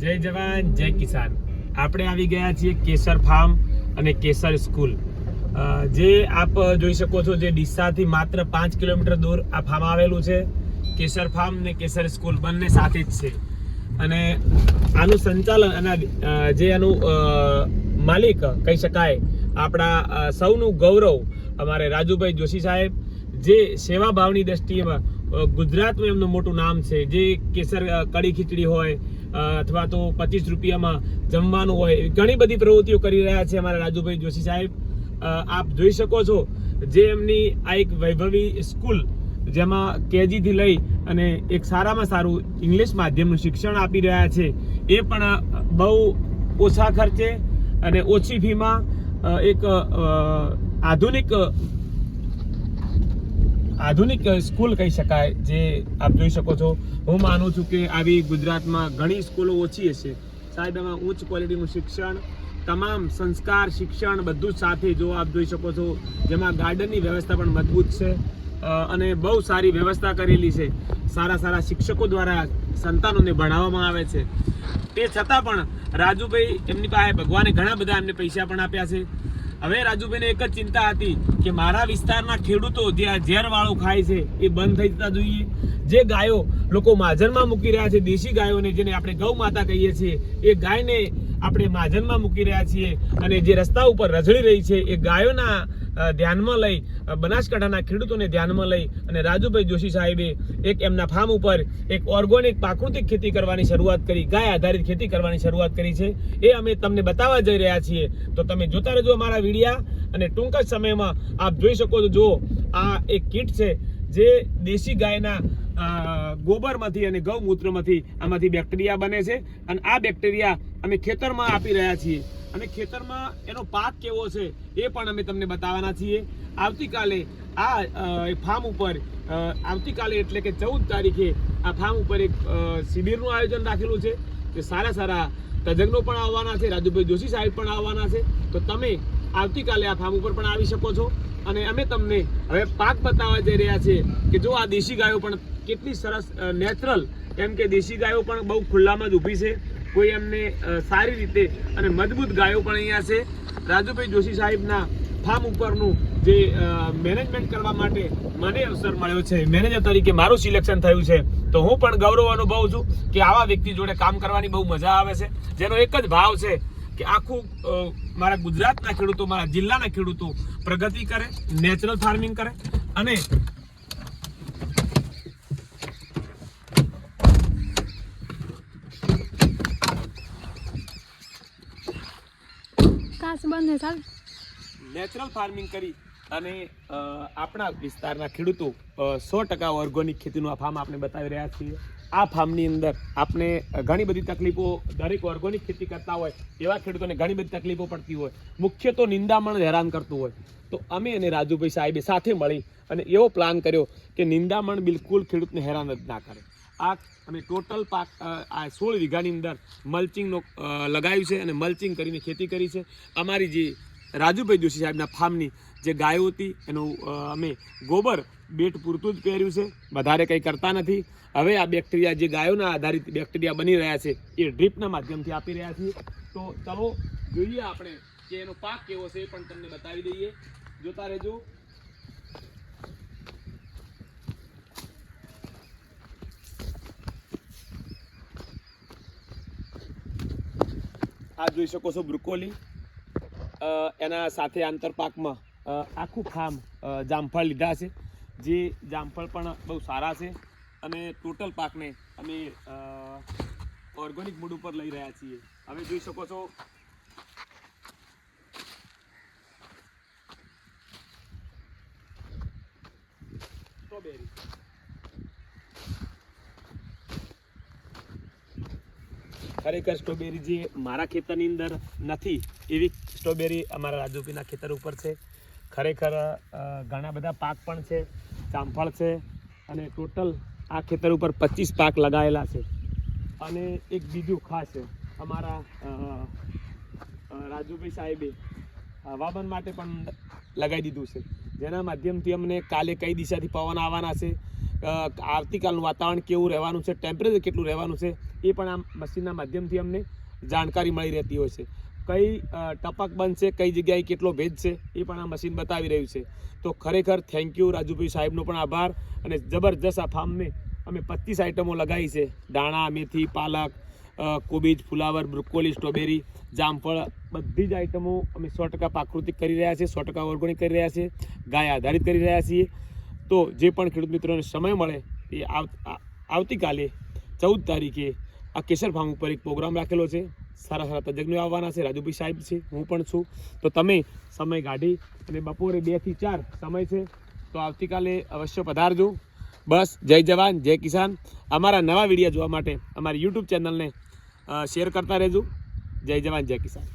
જય જવાન જય કિસાન. આપણે આવી ગયા છીએ કેસર ફાર્મ અને કેસર સ્કૂલ. જે આપ જોઈ શકો છો, જે ડીસાથી માત્ર 5 કિલોમીટર દૂર આ ફાર્મ આવેલું છે. કેસર ફાર્મ ને કેસર સ્કૂલ બંને સાથે જ છે. અને આનું સંચાલન અને જે આનું માલિક કહી શકાય, આપણા સૌનું ગૌરવ અમારે રાજુભાઈ જોશી સાહેબ, જે સેવા ભાવની દ્રષ્ટિએમાં ગુજરાતમાં એમનું મોટું નામ છે. જે કેસર કઢી ખીચડી હોય અથવા તો 25 રૂપિયામાં જમવાનું હોય, ઘણી બધી પ્રવૃત્તિઓ કરી રહ્યા છે અમારા રાજુભાઈ જોશી સાહેબ. આપ જોઈ શકો છો, જે એમની આ એક વૈભવી સ્કૂલ, જેમાં કેજીથી લઈ અને એક સારામાં સારું ઇંગ્લિશ માધ્યમનું શિક્ષણ આપી રહ્યા છે. એ પણ બહુ ઓછા ખર્ચે અને ઓછી ફીમાં એક આધુનિક સ્કૂલ કહી શકાય. જે આપ જોઈ શકો છો, હું માનું છું કે આવી ગુજરાતમાં ઘણી સ્કૂલો ઓછી હશે સાહેબ. એમાં ઉચ્ચ ક્વોલિટીનું શિક્ષણ, તમામ સંસ્કાર, શિક્ષણ બધું જ સાથે જો આપ જોઈ શકો છો, જેમાં ગાર્ડનની વ્યવસ્થા પણ મજબૂત છે અને બહુ સારી વ્યવસ્થા કરેલી છે. સારા શિક્ષકો દ્વારા સંતાનોને ભણાવવામાં આવે છે. તે છતાં પણ રાજુભાઈ, એમની પાસે ભગવાને ઘણા બધા એમને પૈસા પણ આપ્યા છે. હવે રાજુભાઈને એક જ ચિંતા હતી કે મારા વિસ્તારના ખેડૂતો જે આ ઝેરવાળું ખાય છે એ બંધ થઈ જતા જોઈએ. જે ગાયો લોકો માજનમાં મૂકી રહ્યા છે, દેશી ગાયોને, જેને આપણે ગૌ માતા કહીએ છીએ, એ ગાયને આપણે માજનમાં મૂકી રહ્યા છીએ અને જે રસ્તા ઉપર રઝળી રહી છે, એ ગાયોના ધ્યાનમાં લઈ, બનાસકાંઠાના ખેડૂતોને ધ્યાનમાં લઈ અને રાજુભાઈ જોશી સાહેબે એક એમના ફાર્મ ઉપર એક ઓર્ગેનિક પ્રાકૃતિક ખેતી કરવાની શરૂઆત કરી, ગાય આધારિત ખેતી કરવાની શરૂઆત કરી છે. એ અમે તમને બતાવવા જઈ રહ્યા છીએ. તો તમે જોતા રહેજો અમારા વિડીયા અને ટૂંક જ સમયમાં આપ જોઈ શકો છો. જો આ એક કીટ છે, જે દેશી ગાયના ગોબરમાંથી અને ગૌમૂત્રમાંથી આમાંથી બેક્ટેરિયા બને છે અને આ બેક્ટેરિયા અમે ખેતરમાં આપી રહ્યા છીએ. અને ખેતરમાં એનો પાક કેવો છે એ પણ અમે તમને બતાવવાના છીએ. આવતીકાલે આ ફાર્મ ઉપર આવતીકાલે એટલે કે 14 તારીખે આ ફાર્મ ઉપર એક શિબિરનું આયોજન રાખેલું છે. કે સારા તજજ્ઞો પણ આવવાના છે, રાજુભાઈ જોશી સાહેબ પણ આવવાના છે. તો તમે આવતીકાલે આ ફાર્મ ઉપર પણ આવી શકો છો. અને અમે તમને હવે પાક બતાવવા જઈ રહ્યા છીએ કે જો આ દેશી ગાયો પણ કેટલી સરસ નેચરલ, કેમ કે દેશી ગાયો પણ બહુ ખુલ્લામાં જ ઊભી છે. કોઈ એમને સારી રીતે અને મજબૂત ગાયો પણ અહીંયા છે. રાજુભાઈ જોશી સાહેબના ફાર્મ ઉપરનું જે મેનેજમેન્ટ કરવા માટે મને અવસર મળ્યો છે, મેનેજર તરીકે મારું સિલેક્શન થયું છે, તો હું પણ ગૌરવ અનુભવું છું કે આવા વ્યક્તિ જોડે કામ કરવાની બહુ મજા આવે છે. જેનો એક જ ભાવ છે કે આખું મારા ગુજરાતના ખેડૂતો, મારા જિલ્લાના ખેડૂતો પ્રગતિ કરે, નેચરલ ફાર્મિંગ કરે. અને નેચરલ ફાર્મિંગ કરી અને આપણા વિસ્તારના ખેડૂતો 100% ઓર્ગેનિક ખેતીનું આ ફાર્મ આપણે બતાવી રહ્યા છીએ. આ ફાર્મની અંદર આપણે ઘણી બધી તકલીફો, દરેક ઓર્ગેનિક ખેતી કરતા હોય એવા ખેડૂતોને ઘણી બધી તકલીફો પડતી હોય. મુખ્ય તો નિંદામણ હેરાન કરતું હોય. તો અમે અને રાજુભાઈ સાહેબે સાથે મળી અને એવો પ્લાન કર્યો કે નિંદામણ બિલકુલ ખેડૂતને હેરાન જ ના કરે. આ અમે ટોટલ પાક આ 16 વીઘાની અંદર મલ્ચિંગનો લગાવ્યું છે અને મલ્ચિંગ કરીને ખેતી કરી છે. અમારી જે રાજુભાઈ જોશી સાહેબના ફાર્મની જે ગાયો હતી એનું અમે ગોબર બેટ પૂરતું જ પહેર્યું છે, વધારે કંઈ કરતા નથી. હવે આ બેક્ટેરિયા, જે ગાયોના આધારિત બેક્ટેરિયા બની રહ્યા છે, એ ડ્રીપના માધ્યમથી આપી રહ્યા છીએ. તો ચાલો જોઈએ આપણે કે એનો પાક કેવો છે, એ પણ તમને બતાવી દઈએ. જોતા રહેજો. આ જોઈ શકો છો બ્રુકોલી. એના સાથે આંતરપાકમાં આખું ફાર્મ જામફળ લીધા છે. જે જામફળ પણ બહુ સારા છે અને ટોટલ પાકને અમે ઓર્ગેનિક મૂડ ઉપર લઈ રહ્યા છીએ. હવે જોઈ શકો છો સ્ટ્રોબેરી. ખરેખર સ્ટ્રોબેરી જે મારા ખેતરની અંદર નથી એવી સ્ટ્રોબેરી અમારા રાજુભાઈના ખેતર ઉપર છે. ખરેખર ઘણા બધા પાક પણ છે, જામફળ છે અને ટોટલ આ ખેતર ઉપર 25 પાક લગાવેલા છે. અને એક બીજું ખાસ છે, અમારા રાજુભાઈ સાહેબે હવામાન માટે પણ લગાવી દીધું છે, જેના માધ્યમથી અમને કાલે કઈ દિશાથી પવન આવવાના છે, આવતીકાલનું વાતાવરણ કેવું રહેવાનું છે, ટેમ્પરેચર કેટલું રહેવાનું છે, એ પણ આ મશીનના માધ્યમથી અમને જાણકારી મળી રહેતી હોય છે. કઈ ટપક બનશે, કઈ જગ્યાએ કેટલો ભેજ છે એ પણ આ મશીન બતાવી રહ્યું છે. તો ખરેખર થેન્ક યુ રાજુભાઈ સાહેબનો પણ આભાર. અને જબરજસ્ત આ ફાર્મને અમે 25 આઇટમો લગાવી છે. દાણા, મેથી, પાલક, કોબીજ, ફુલાવર, બ્રોકોલી, સ્ટ્રોબેરી, જામફળ, બધી જ આઇટમો અમે 100% પ્રાકૃતિક કરી રહ્યા છીએ, 100% ઓર્ગેનિક કરી રહ્યા છીએ, ગાય આધારિત કરી રહ્યા છીએ. તો જે પણ ખેડૂત મિત્રોને સમય મળે એ આવતીકાલે 14 તારીખે આ કેસર ફાર્મ ઉપર એક પ્રોગ્રામ રાખેલો છે. સારા સારા તજજ્ઞો આવવાના છે. રાજુભાઈ સાહેબ છે, હું પણ છું. તો તમે સમય કાઢી અને બપોરે 2 થી 4 સમય છે, તો આવતીકાલે અવશ્ય પધારજો. બસ, જય જવાન જય કિસાન. અમારા નવા વિડીયો જોવા માટે અમારી યુટ્યુબ ચેનલને શેર કરતા રહેજો. જય જવાન જય કિસાન.